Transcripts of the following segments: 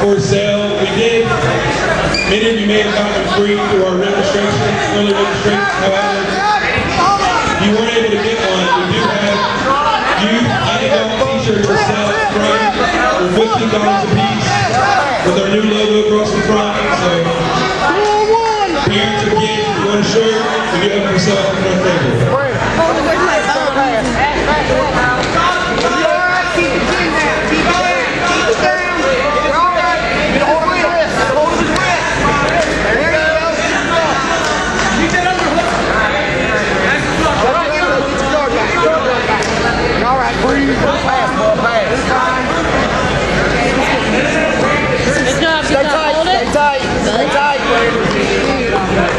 for sale. We did. Many of you may have gotten them free through our registration, early registration. However, if you weren't able to get one, we do have youth adult t-shirts for sale up front for $15 a piece with our new logo across the front. So, parents or kids, if you want a shirt, we do have them for sale up front table.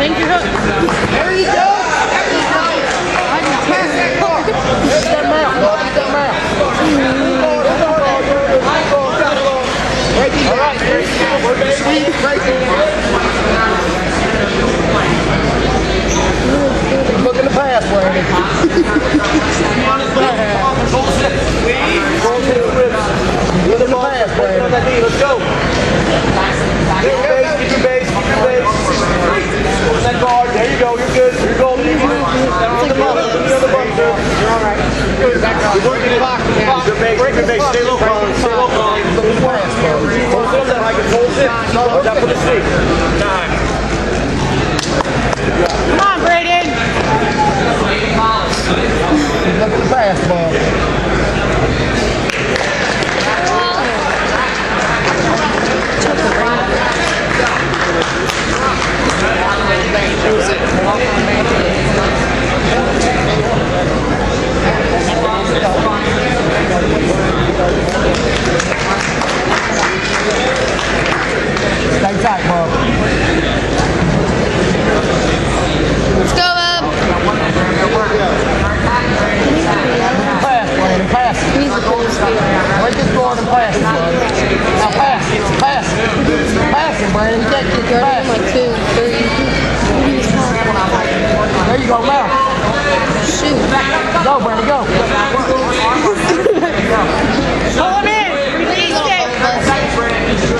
Thank you. There you go. Get that mouth, bud. Get that mouth. All right, there you go. Sweet, great. Look in the past, Brandon. Look in the past, Brandon. Let's go. Keep your base, keep your base, keep your base. Open that guard. There you go. You're good. You're golden. You're on the ball. You're on the ball, sir. You're all right. You're working the box. Keep your base. Keep your base. Stay low, Colin. Stay low, Colin. Look at the pass, Colin. Hold that like it's hold it. Watch out for the stick. Nine. Come on, Braden. Look at the pass, ball. Stay tight, Bob. Let's go, Bob. Pass, Brandon. Pass it. Break this guard and pass it, bud. Now pass it. Pass it. Pass it, Brandon. You can't get your pass. Like 2, 3. There you go, now. Shoot. Go, Brandon, go. Pull him in. Release it.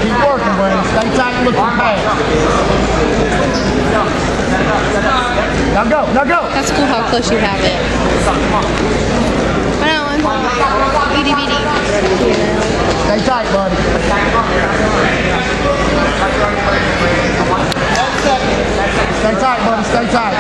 Keep working, Brandon. Stay tight and look for the pass. Now go, now go. That's cool how close you have it. Beady beady. Stay tight, buddy. Stay tight, buddy. Stay tight.